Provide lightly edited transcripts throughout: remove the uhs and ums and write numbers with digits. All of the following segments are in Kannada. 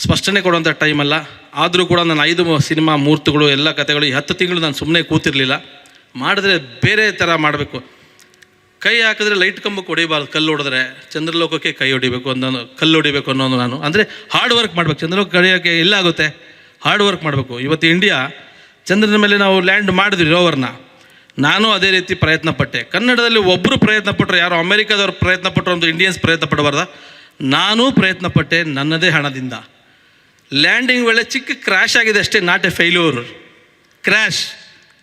ಸ್ಪಷ್ಟನೆ ಕೊಡುವಂಥ ಟೈಮ್ ಅಲ್ಲ. ಆದರೂ ಕೂಡ ನಾನು 5 ಸಿನಿಮಾ ಮೂರ್ತುಗಳು ಎಲ್ಲ ಕಥೆಗಳು ಈ 10 ತಿಂಗಳು ನಾನು ಸುಮ್ಮನೆ ಕೂತಿರಲಿಲ್ಲ. ಮಾಡಿದ್ರೆ ಬೇರೆ ಥರ ಮಾಡಬೇಕು. ಕೈ ಹಾಕಿದ್ರೆ ಲೈಟ್ ಕಂಬಕ್ಕೆ ಹೊಡಿಬಾರ್ದು, ಕಲ್ಲು ಹೊಡೆದ್ರೆ ಚಂದ್ರಲೋಕಕ್ಕೆ ಕೈ ಹೊಡಿಬೇಕು ಅನ್ನೋದು, ಕಲ್ಲು ಹೊಡಿಬೇಕು ಅನ್ನೋದು. ನಾನು ಅಂದರೆ ಹಾರ್ಡ್ ವರ್ಕ್ ಮಾಡಬೇಕು. ಚಂದ್ರಲೋಕ ಕಡಿಯೋಕ್ಕೆ ಎಲ್ಲಾಗುತ್ತೆ, ಹಾರ್ಡ್ ವರ್ಕ್ ಮಾಡಬೇಕು. ಇವತ್ತು ಇಂಡಿಯಾ ಚಂದ್ರನ ಮೇಲೆ ನಾವು ಲ್ಯಾಂಡ್ ಮಾಡಿದ್ವಿ ರೋವರ್ನ. ನಾನು ಅದೇ ರೀತಿ ಪ್ರಯತ್ನ ಪಟ್ಟೆ. ಕನ್ನಡದಲ್ಲಿ ಒಬ್ಬರು ಪ್ರಯತ್ನ ಪಟ್ಟರು, ಯಾರು ಅಮೇರಿಕಾದವ್ರು ಪ್ರಯತ್ನ ಪಟ್ಟರು ಅಂತ ಇಂಡಿಯನ್ಸ್ ಪ್ರಯತ್ನ ಪಡಬಾರ್ದ? ನಾನೂ ಪ್ರಯತ್ನ ಪಟ್ಟೆ ನನ್ನದೇ ಹಣದಿಂದ. ಲ್ಯಾಂಡಿಂಗ್ ವೇಳೆ ಚಿಕ್ಕ ಕ್ರ್ಯಾಶ್ ಆಗಿದೆ ಅಷ್ಟೇ, not a failure, crash,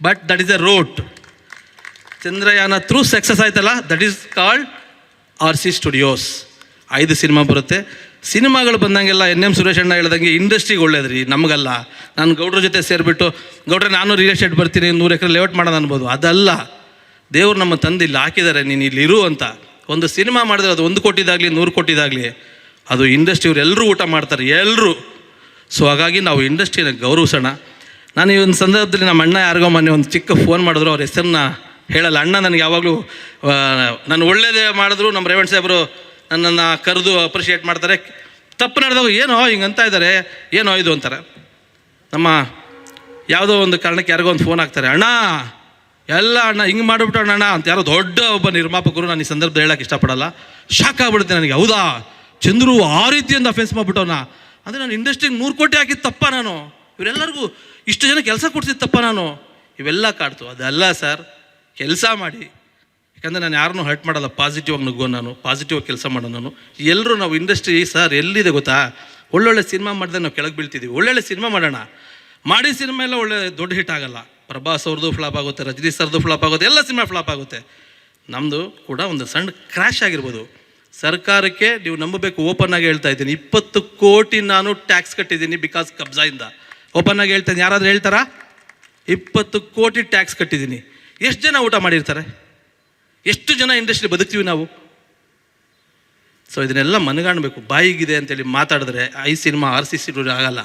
but that is a route. Chandrayaan through success ಆಯ್ತಲ್ಲ, that is called RC studios. 5 cinema ಬರುತ್ತೆ. ಸಿನಿಮಾಗಳು ಬಂದಂಗೆಲ್ಲ NM ಸುರೇಶ್ ಅಣ್ಣ ಹೇಳ್ದಂಗೆ ಇಂಡಸ್ಟ್ರಿಗೆ ಒಳ್ಳೇದ್ರಿ, ನಮಗಲ್ಲ. ನಾನು ಗೌಡ್ರ ಜೊತೆ ಸೇರಿಬಿಟ್ಟು ಗೌಡ್ರೆ ನಾನು ರಿಯಲ್ ಎಸ್ಟೇಟ್ ಬರ್ತೀನಿ, 100 ಎಕರೆ ಲೇಔಟ್ ಮಾಡೋಣ ಅನ್ಬೋದು. ಅದಲ್ಲ, ದೇವ್ರು ನಮ್ಮ ತಂದೆ ಇಲ್ಲಿ ಹಾಕಿದ್ದಾರೆ, ನೀನು ಇಲ್ಲಿ ಇರು ಅಂತ. ಒಂದು ಸಿನಿಮಾ ಮಾಡಿದ್ರೆ ಅದು 1 ಕೋಟಿದಾಗಲಿ 100 ಕೋಟಿದಾಗಲಿ ಅದು ಇಂಡಸ್ಟ್ರಿ ಎಲ್ಲರೂ ಊಟ ಮಾಡ್ತಾರೆ, ಎಲ್ಲರೂ. ಸೊ ಹಾಗಾಗಿ ನಾವು ಇಂಡಸ್ಟ್ರಿನ ಗೌರವಿಸೋಣ. ನಾನು ಈ ಒಂದು ಸಂದರ್ಭದಲ್ಲಿ ನಮ್ಮ ಅಣ್ಣ ಯಾರಿಗೋ ಮೊನ್ನೆ ಒಂದು ಚಿಕ್ಕ ಫೋನ್ ಮಾಡಿದ್ರು, ಅವ್ರ ಹೆಸರನ್ನ ಹೇಳಲ್ಲ. ಅಣ್ಣ ನನಗೆ ಯಾವಾಗಲೂ ನಾನು ಒಳ್ಳೇದೇ ಮಾಡಿದ್ರು ನಮ್ಮ ರೇವಣ್ ಸಾಹೇಬರು ನನ್ನನ್ನು ಕರೆದು ಅಪ್ರಿಷಿಯೇಟ್ ಮಾಡ್ತಾರೆ. ತಪ್ಪು ನಡೆದಾಗ ಏನೋ ಹಿಂಗಂತ ಇದ್ದಾರೆ, ಏನೋ ಇದು ಅಂತಾರೆ. ನಮ್ಮ ಯಾವುದೋ ಒಂದು ಕಾರಣಕ್ಕೆ ಯಾರಿಗೋ ಒಂದು ಫೋನ್ ಹಾಕ್ತಾರೆ, ಅಣ್ಣ ಎಲ್ಲ ಅಣ್ಣ ಹಿಂಗೆ ಮಾಡಿಬಿಟ್ಟು ಅಣ್ಣ ಅಂತ ಯಾರೋ ದೊಡ್ಡ ಒಬ್ಬ ನಿರ್ಮಾಪಕರು. ನಾನು ಈ ಸಂದರ್ಭದಲ್ಲಿ ಹೇಳೋಕ್ಕೆ ಇಷ್ಟಪಡಲ್ಲ, ಶಾಕ್ ಆಗ್ಬಿಡುತ್ತೆ ನನಗೆ. ಹೌದಾ, ಚಂದ್ರು ಆ ರೀತಿಯಿಂದ ಅಫೆನ್ಸ್ ಮಾಡಿಬಿಟ್ಟವನ ಅಂದರೆ ನಾನು ಇಂಡಸ್ಟ್ರಿಗೆ 100 ಕೋಟಿ ಹಾಕಿದ್ದು ತಪ್ಪ, ನಾನು ಇವರೆಲ್ಲರಿಗೂ ಇಷ್ಟು ಜನ ಕೆಲಸ ಕೊಡ್ತಿದ್ದು ತಪ್ಪ, ನಾನು ಇವೆಲ್ಲ ಕಾಡ್ತು. ಅದಲ್ಲ ಸರ್, ಕೆಲಸ ಮಾಡಿ. ಯಾಕಂದರೆ ನಾನು ಯಾರನ್ನೂ ಹರ್ಟ್ ಮಾಡಲ್ಲ, ಪಾಸಿಟಿವ್ ಆಗಿ ನುಗ್ಗೋ, ನಾನು ಪಾಸಿಟಿವ್ ಆಗಿ ಕೆಲಸ ಮಾಡೋ ನಾನು. ಎಲ್ಲರೂ ನಾವು ಇಂಡಸ್ಟ್ರಿ ಸರ್ ಎಲ್ಲಿದೆ ಗೊತ್ತಾ, ಒಳ್ಳೊಳ್ಳೆ ಸಿನಿಮಾ ಮಾಡಿದ್ರೆ ನಾವು ಕೆಳಗೆ ಬೀಳ್ತಿದ್ದೀವಿ. ಒಳ್ಳೊಳ್ಳೆ ಸಿನಿಮಾ ಮಾಡೋಣ, ಮಾಡಿ ಸಿನಿಮಾ ಎಲ್ಲ ಒಳ್ಳೆ ದೊಡ್ಡ ಹಿಟ್ ಆಗಲ್ಲ. ಪ್ರಭಾಸ್ ಅವ್ರದ್ದು ಫ್ಲಾಪ್ ಆಗುತ್ತೆ, ರಜನಿ ಸರ್ದು ಫ್ಲಾಪ್ ಆಗುತ್ತೆ, ಎಲ್ಲ ಸಿನಿಮಾ ಫ್ಲಾಪ್ ಆಗುತ್ತೆ. ನಮ್ಮದು ಕೂಡ ಒಂದು ಸಣ್ಣ ಕ್ರ್ಯಾಶ್ ಆಗಿರ್ಬೋದು. ಸರ್ಕಾರಕ್ಕೆ ನೀವು ನಂಬಬೇಕು, ಓಪನ್ ಆಗಿ ಹೇಳ್ತಾ ಇದ್ದೀನಿ, 20 ಕೋಟಿ ನಾನು ಟ್ಯಾಕ್ಸ್ ಕಟ್ಟಿದ್ದೀನಿ ಬಿಕಾಸ್ ಕಬ್ಜಾಯಿಂದ. ಓಪನ್ ಆಗಿ ಹೇಳ್ತೇನೆ, ಯಾರಾದರೂ ಹೇಳ್ತಾರಾ? 20 ಕೋಟಿ ಟ್ಯಾಕ್ಸ್ ಕಟ್ಟಿದ್ದೀನಿ. ಎಷ್ಟು ಜನ ಊಟ ಮಾಡಿರ್ತಾರೆ? ಎಷ್ಟು ಜನ ಇಂಡಸ್ಟ್ರಿ ಬದುಕ್ತೀವಿ ನಾವು? ಸೊ ಇದನ್ನೆಲ್ಲ ಮನಗಾಣಬೇಕು. ಬಾಯಿಗಿದೆ ಅಂತೇಳಿ ಮಾತಾಡಿದ್ರೆ ಸಿನಿಮಾ RC ಸ್ಟುಡಿಯೋ ಆಗಲ್ಲ.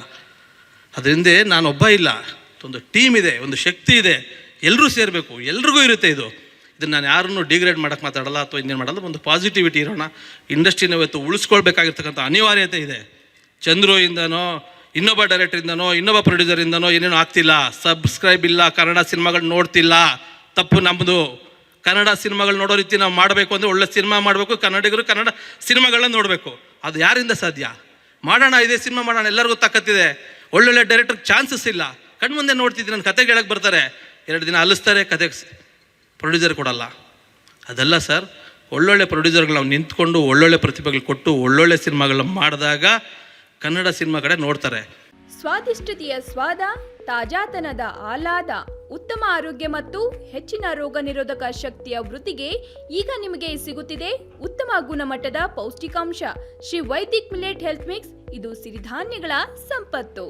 ಅದರಿಂದ ನಾನೊಬ್ಬ ಇಲ್ಲ, ಒಂದು ಟೀಮ್ ಇದೆ, ಒಂದು ಶಕ್ತಿ ಇದೆ, ಎಲ್ಲರೂ ಸೇರಬೇಕು, ಎಲ್ರಿಗೂ ಇರುತ್ತೆ ಇದು. ಇದನ್ನು ನಾನು ಯಾರನ್ನೂ ಡಿಗ್ರೇಡ್ ಮಾಡೋಕ್ಕೆ ಮಾತಾಡಲ್ಲ ಅಥವಾ ಇನ್ನೇನು ಮಾಡಲ್ಲ. ಒಂದು ಪಾಸಿಟಿವಿಟಿ ಇರೋಣ. ಇಂಡಸ್ಟ್ರಿನ ಇವತ್ತು ಉಳಿಸ್ಕೊಳ್ಬೇಕಾಗಿರ್ತಕ್ಕಂಥ ಅನಿವಾರ್ಯತೆ ಇದೆ. ಚಂದ್ರುಯಿಂದನೋ ಇನ್ನೊಬ್ಬ ಡೈರೆಕ್ಟ್ರಿಂದನೋ ಇನ್ನೊಬ್ಬ ಪ್ರೊಡ್ಯೂಸರಿಂದನೋ ಏನೇನೋ ಆಗ್ತಿಲ್ಲ. ಸಬ್ಸ್ಕ್ರೈಬ್ ಇಲ್ಲ, ಕನ್ನಡ ಸಿನಿಮಾಗಳು ನೋಡ್ತಿಲ್ಲ, ತಪ್ಪು ನಮ್ಮದು. ಕನ್ನಡ ಸಿನಿಮಾಗಳು ನೋಡೋ ರೀತಿ ನಾವು ಮಾಡಬೇಕು ಅಂದರೆ ಒಳ್ಳೆ ಸಿನಿಮಾ ಮಾಡಬೇಕು, ಕನ್ನಡಿಗರು ಕನ್ನಡ ಸಿನಿಮಾಗಳನ್ನ ನೋಡಬೇಕು. ಅದು ಯಾರಿಂದ ಸಾಧ್ಯ? ಮಾಡೋಣ, ಇದೇ ಸಿನಿಮಾ ಮಾಡೋಣ, ಎಲ್ಲರಿಗೂ ತಾಕತ್ತಿದೆ. ಒಳ್ಳೊಳ್ಳೆ ಡೈರೆಕ್ಟರ್ ಚಾನ್ಸಸ್ ಇಲ್ಲ, ಕಣ್ಮುಂದೆ ನೋಡ್ತಿದ್ದೀನಿ. ನನ್ನ ಕತೆಗೆ ಹೇಳಕ್ಕೆ ಬರ್ತಾರೆ, 2 ದಿನ ಅಲಿಸ್ತಾರೆ, ಕತೆಗೆ ಪ್ರೊಡ್ಯೂಸರ್ ಕೊಡಲ್ಲ. ಅದಲ್ಲ ಸರ್, ಒಳ್ಳೊಳ್ಳೆ ಪ್ರೊಡ್ಯೂಸರ್ಗಳು ನಾವು ನಿಂತ್ಕೊಂಡು ಒಳ್ಳೊಳ್ಳೆ ಪ್ರತಿಭೆಗಳು ಕೊಟ್ಟು ಒಳ್ಳೊಳ್ಳೆ ಸಿನಿಮಾಗಳನ್ನ ಮಾಡಿದಾಗ ಕನ್ನಡ ಸಿನಿಮಾ ಕಡೆ ನೋಡ್ತಾರೆ. ಸ್ವಾದಿಷ್ಟತೆಯ ಸ್ವಾದ, ತಾಜಾತನದ ಆಹ್ಲಾದ, ಉತ್ತಮ ಆರೋಗ್ಯ ಮತ್ತು ಹೆಚ್ಚಿನ ರೋಗ ನಿರೋಧಕ ಶಕ್ತಿಯ ವೃದ್ಧಿಗೆ ಈಗ ನಿಮಗೆ ಸಿಗುತ್ತಿದೆ ಉತ್ತಮ ಗುಣಮಟ್ಟದ ಪೌಷ್ಟಿಕಾಂಶ. Shri Vaidik millet health mix, ಇದು ಸಿರಿಧಾನ್ಯಗಳ ಸಂಪತ್ತು.